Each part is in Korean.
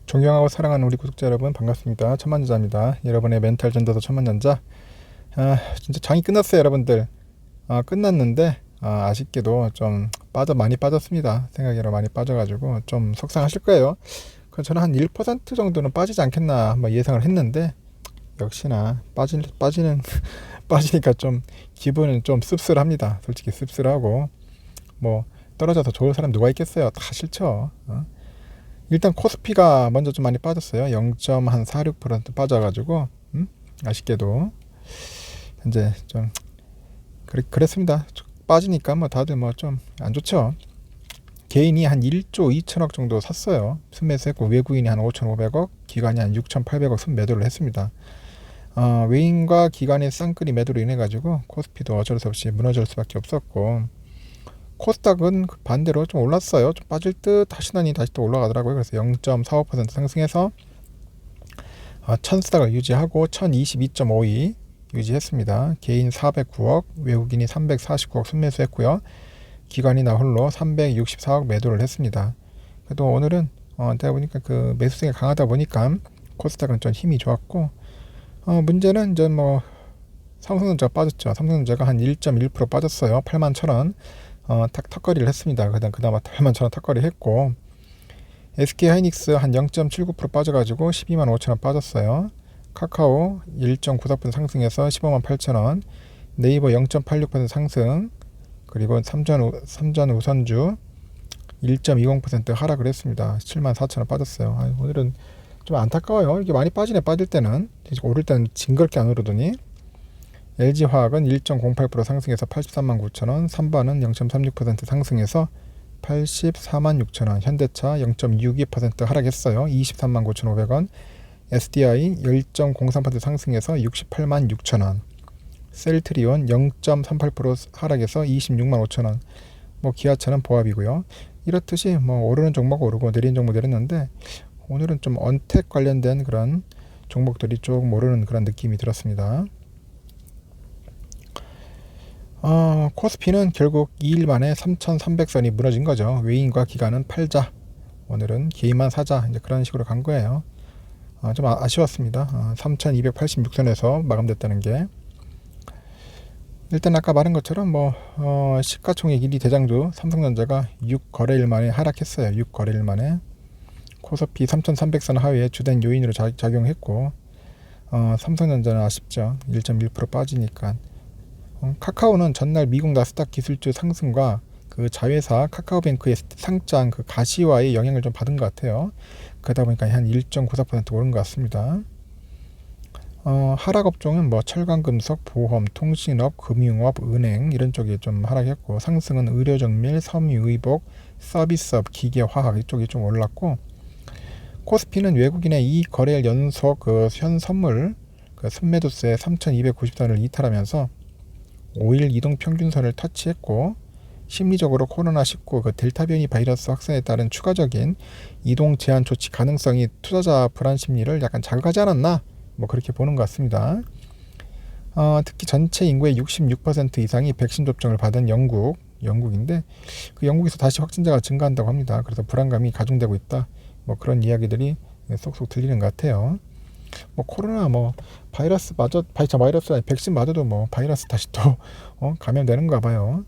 존경하고 사랑하는 우리 구독자 여러분 반갑습니다. 천만전자입니다. 여러분의 멘탈 전도서 천만전자. 진짜 장이 끝났어요 여러분들. 끝났는데 아쉽게도 좀 많이 빠졌습니다. 생각외로 많이 빠져가지고 좀 속상하실 거예요. 저는 한 1% 정도는 빠지지 않겠나 한번 예상을 했는데 역시나 빠지는 빠지니까 좀 기분은 좀 씁쓸합니다. 솔직히 씁쓸하고 뭐 떨어져서 좋을 사람 누가 있겠어요. 다 싫죠. 일단 코스피가 먼저 좀 많이 빠졌어요. 0.46% 빠져가지고 아쉽게도 현재 좀 그랬습니다. 빠지니까 뭐 다들 뭐 좀 안 좋죠. 개인이 한 1조 2천억 정도 샀어요. 순매수했고 외국인이 한 5,500억, 기관이 한 6,800억 순매도를 했습니다. 외인과 기관의 쌍끌이 매도로 인해 가지고 코스피도 어쩔 수 없이 무너질 수밖에 없었고, 코스닥은 반대로 좀 올랐어요. 좀 빠질 듯 하시더니 다시 또 올라가더라고요. 그래서 0.45% 상승해서 1000스닥을 유지하고 1022.52 유지했습니다. 개인 409억, 외국인이 349억 순매수했고요. 기관이 나 홀로 364억 매도를 했습니다. 그래도 오늘은 내가 보니까 그 매수세가 강하다 보니까 코스닥은 좀 힘이 좋았고, 문제는 이제 뭐 삼성전자가 빠졌죠. 삼성전자가 한 1.1% 빠졌어요. 81,000원 턱걸이를 했습니다. 그나마 81,000원 턱걸이 했고, SK하이닉스 한 0.79% 빠져가지고 125,000원 빠졌어요. 카카오 1.94% 상승해서 158,000원, 네이버 0.86% 상승, 그리고 삼전우선주 1.20% 하락을 했습니다. 74,000원 빠졌어요. 오늘은 좀 안타까워요. 이게 많이 빠지네. 빠질 때는 오를 때는 징그럽게 안 오르더니. LG화학은 1.08% 상승해서 839,000원, 삼반은 0.36% 상승해서 846,000원, 현대차 0.62% 하락했어요. 239,500원, SDI 1.03% 상승해서 686,000원, 셀트리온 0.38% 하락해서 265,000원. 뭐 기아차는 보합이고요. 이렇듯이 뭐 오르는 종목 오르고 내리는 종목 내렸는데, 오늘은 좀 언택 관련된 그런 종목들이 조금 오르는 그런 느낌이 들었습니다. 코스피는 결국 2일 만에 3,300선이 무너진 거죠. 외인과 기관은 팔자, 오늘은 개인만 사자, 이제 그런 식으로 간 거예요. 좀 아쉬웠습니다. 3,286선에서 마감됐다는 게. 일단 아까 말한 것처럼 시가총액 1위 대장주 삼성전자가 6거래일 만에 하락했어요. 6거래일 만에. 코스피 3,300선 하위에 주된 요인으로 작용했고, 삼성전자는 아쉽죠. 1.1% 빠지니까. 카카오는 전날 미국 나스닥 기술주 상승과 그 자회사 카카오뱅크의 상장 그 가시화의 영향을 좀 받은 것 같아요. 그러다 보니까 한 1.94% 오른 것 같습니다. 하락 업종은 뭐 철강금속, 보험, 통신업, 금융업, 은행 이런 쪽이 좀 하락했고, 상승은 의료정밀, 섬유의복, 서비스업, 기계화학 이쪽이 좀 올랐고, 코스피는 외국인의 이 거래일 연속 그 현선물 그 순매도세 3,290선을 이탈하면서 5일 이동평균선을 터치했고, 심리적으로 코로나19 그 델타 변이 바이러스 확산에 따른 추가적인 이동 제한 조치 가능성이 투자자 불안 심리를 약간 자극하지 않았나, 뭐 그렇게 보는 것 같습니다. 특히 전체 인구의 66% 이상이 백신 접종을 받은 영국인데, 그 영국에서 다시 확진자가 증가한다고 합니다. 그래서 불안감이 가중되고 있다, 뭐 그런 이야기들이 쏙쏙 들리는 것 같아요. 뭐 코로나 바이러스 아니 백신 맞아도 뭐 바이러스 다시 또 감염되는가 봐요.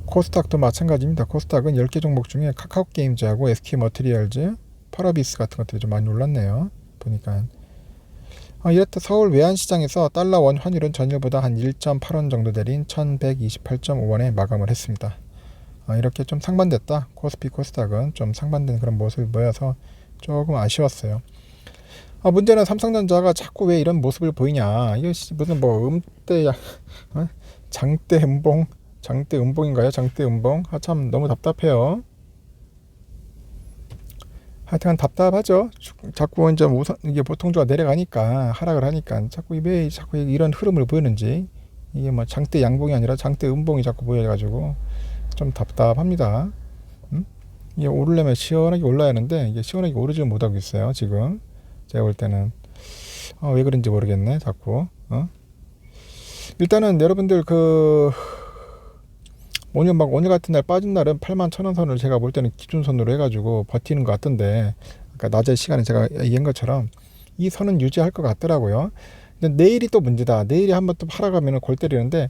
코스닥도 마찬가지입니다. 코스닥은 10개 종목 중에 카카오게임즈하고 SK머티리얼즈, 파라비스 같은 것들이 좀 많이 올랐네요. 보니까 이렇다 서울 외환시장에서 달러 원 환율은 전일보다 한 1.8원 정도 내린 1128.5원에 마감을 했습니다. 이렇게 좀 상반됐다. 코스피 코스닥은 좀 상반된 그런 모습을 보여서 조금 아쉬웠어요. 문제는 삼성전자가 자꾸 왜 이런 모습을 보이냐. 이게 무슨 장대 음봉인가요? 장대 음봉. 참 너무 답답해요. 하여튼 답답하죠. 자꾸 이제 이게 보통주가 내려가니까, 하락을 하니까 자꾸 이런 흐름을 보이는지, 이게 뭐 장대 양봉이 아니라 장대 음봉이 자꾸 보여가지고 좀 답답합니다. 이게 오르려면 시원하게 올라야 하는데 이게 시원하게 오르지 못하고 있어요. 지금 제가 볼 때는 왜 그런지 모르겠네. 자꾸 일단은 여러분들 그 오늘 같은 날 빠진 날은 81,000원 선을 제가 볼 때는 기준선으로 해가지고 버티는 것 같던데, 그러니까 낮에 시간에 제가 얘기한 것처럼 이 선은 유지할 것 같더라고요. 근데 내일이 또 문제다. 내일이 한번 또 하락하면 골 때리는데,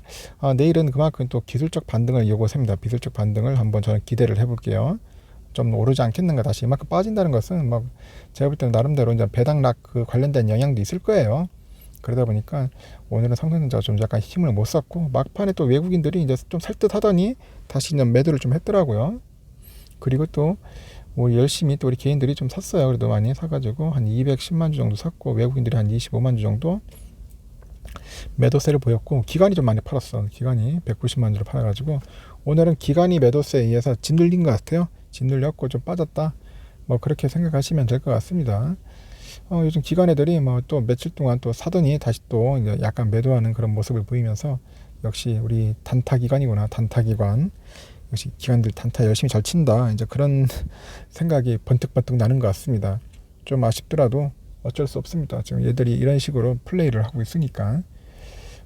내일은 그만큼 또 기술적 반등을 요구합니다. 기술적 반등을 한번 저는 기대를 해볼게요. 좀 오르지 않겠는가. 다시 이만큼 빠진다는 것은 막 제가 볼 때는 나름대로 이제 배당락 그 관련된 영향도 있을 거예요. 그러다 보니까 오늘은 삼성전자가 좀 약간 힘을 못 썼고, 막판에 또 외국인들이 이제 좀 살듯하더니 다시 이제 매도를 좀 했더라고요. 그리고 또 우리 열심히 또 우리 개인들이 좀 샀어요. 그래도 많이 사가지고 한 210만 주 정도 샀고, 외국인들이 한 25만 주 정도 매도세를 보였고, 기관이 좀 많이 팔았어. 기관이 190만 주를 팔아가지고 오늘은 기관이 매도세에 의해서 짓눌린 것 같아요. 짓눌렸고 좀 빠졌다. 뭐 그렇게 생각하시면 될 것 같습니다. 요즘 기관 애들이 뭐 또 며칠 동안 또 사더니 다시 또 이제 약간 매도하는 그런 모습을 보이면서, 역시 우리 단타 기관이구나. 단타 기관. 역시 기관들 단타 열심히 잘 친다. 이제 그런 생각이 번뜩번뜩 나는 것 같습니다. 좀 아쉽더라도 어쩔 수 없습니다. 지금 얘들이 이런 식으로 플레이를 하고 있으니까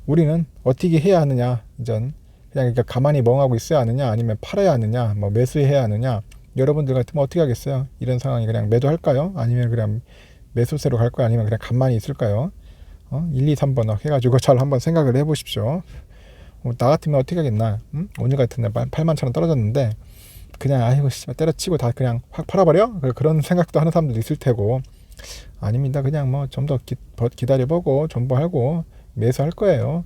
우리는 어떻게 해야 하느냐. 이전 그냥 가만히 멍하고 있어야 하느냐, 아니면 팔아야 하느냐, 뭐 매수해야 하느냐. 여러분들 같으면 어떻게 하겠어요? 이런 상황이 그냥 매도할까요? 아니면 그냥 매수세로 갈까요? 아니면 그냥 가만히 있을까요? 1, 2, 3번 해가지고 잘 한번 생각을 해보십시오. 나 같으면 어떻게 하겠나? 오늘 같은 날 81,000원 떨어졌는데 그냥 아이고 씨발 때려치고 다 그냥 확 팔아버려? 그런 생각도 하는 사람들도 있을 테고, 아닙니다. 그냥 뭐 좀 더 기다려보고 존버하고 매수할 거예요.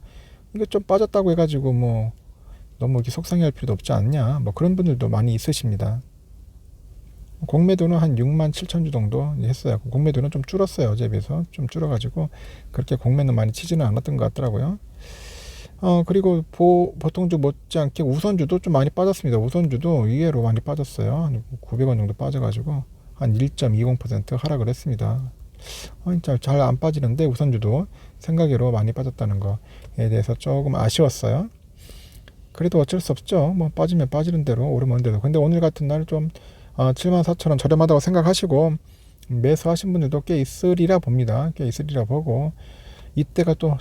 이거 좀 빠졌다고 해가지고 뭐 너무 이렇게 속상해할 필요도 없지 않냐? 뭐 그런 분들도 많이 있으십니다. 공매도는 한 67,000주 정도 했어요. 공매도는 좀 줄었어요. 어제 비해서 좀 줄어가지고 그렇게 공매는 많이 치지는 않았던 것 같더라고요. 그리고 보통주 못지않게 우선주도 좀 많이 빠졌습니다. 우선주도 의외로 많이 빠졌어요. 900원 정도 빠져가지고 한 1.20% 하락을 했습니다. 진짜 잘 안 빠지는데 우선주도 생각외로 많이 빠졌다는 거에 대해서 조금 아쉬웠어요. 그래도 어쩔 수 없죠. 뭐 빠지면 빠지는 대로, 오르면 대로. 근데 오늘 같은 날 좀 74,000원 저렴하다고 생각하시고 매수하신 분들도 꽤 있으리라 봅니다. 꽤 있으리라 보고, 이때가 또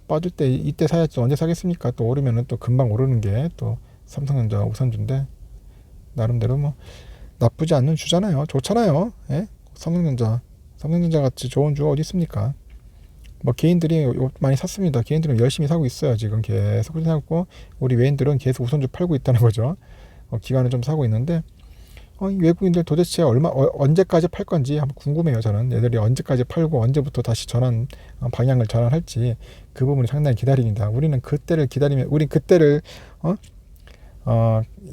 빠질 때 이때 사야지 언제 사겠습니까? 또 오르면은 또 금방 오르는 게 또 삼성전자 우선주인데, 나름대로 뭐 나쁘지 않는 주잖아요. 좋잖아요. 예? 삼성전자 같이 좋은 주가 어디 있습니까? 뭐 개인들이 많이 샀습니다. 개인들은 열심히 사고 있어요. 지금 계속 사고, 우리 외인들은 계속 우선주 팔고 있다는 거죠. 기관을 좀 사고 있는데, 외국인들 도대체 언제까지 팔 건지 한번 궁금해요. 저는 얘들이 언제까지 팔고 언제부터 다시 방향을 전환할지 그 부분이 상당히 기다립니다. 우리는 그때를 기다리면, 우린 그때를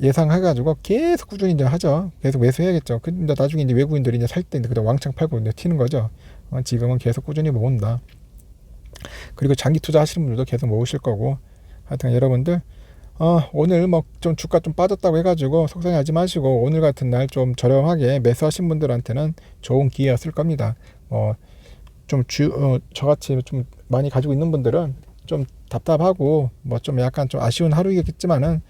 예상해가지고 계속 꾸준히 이제 하죠. 계속 매수해야겠죠. 근데 나중에 이제 외국인들이 이제 살 때 그때 왕창 팔고 이제 튀는 거죠. 지금은 계속 꾸준히 모은다. 그리고 장기 투자 하시는 분들도 계속 모으실 거고, 하여튼 여러분들 오늘 뭐 좀 주가 좀 빠졌다고 해가지고 속상해하지 마시고, 오늘 같은 날 좀 저렴하게 매수하신 분들한테는 좋은 기회였을 겁니다. 좀 저같이 좀 많이 가지고 있는 분들은 좀 답답하고 뭐 좀 약간 좀 아쉬운 하루이겠지만은,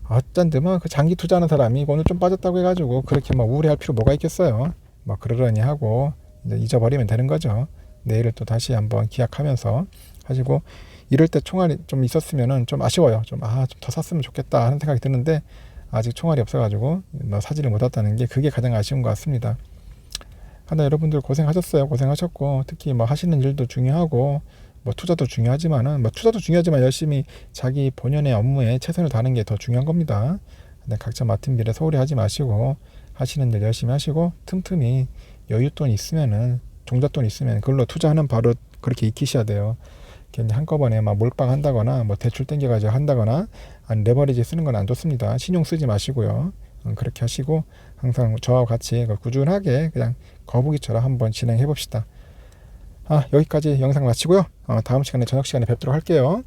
어쩐지 뭐 그 장기 투자하는 사람이 오늘 좀 빠졌다고 해가지고 그렇게 막 우울해할 필요 뭐가 있겠어요. 뭐 그러려니 하고 이제 잊어버리면 되는 거죠. 내일을 또 다시 한번 기약하면서 하시고, 이럴 때 총알이 좀 있었으면은 좀 아쉬워요. 좀 더 샀으면 좋겠다 하는 생각이 드는데, 아직 총알이 없어가지고 뭐 사지를 못했다는 게, 그게 가장 아쉬운 것 같습니다. 하나 여러분들 고생하셨어요. 고생하셨고, 특히 뭐 하시는 일도 중요하고 뭐 투자도 중요하지만 열심히 자기 본연의 업무에 최선을 다하는 게 더 중요한 겁니다. 근데 각자 맡은 일에 소홀히 하지 마시고 하시는 일 열심히 하시고, 틈틈이 여윳돈 있으면은, 종잣돈 있으면 그걸로 투자하는 바로 그렇게 익히셔야 돼요. 한꺼번에 막 몰빵한다거나 뭐 대출 땡겨가지고 한다거나 레버리지 쓰는 건 안 좋습니다. 신용 쓰지 마시고요. 그렇게 하시고 항상 저와 같이 꾸준하게 그냥 거북이처럼 한번 진행해 봅시다. 여기까지 영상 마치고요. 다음 시간에 저녁 시간에 뵙도록 할게요.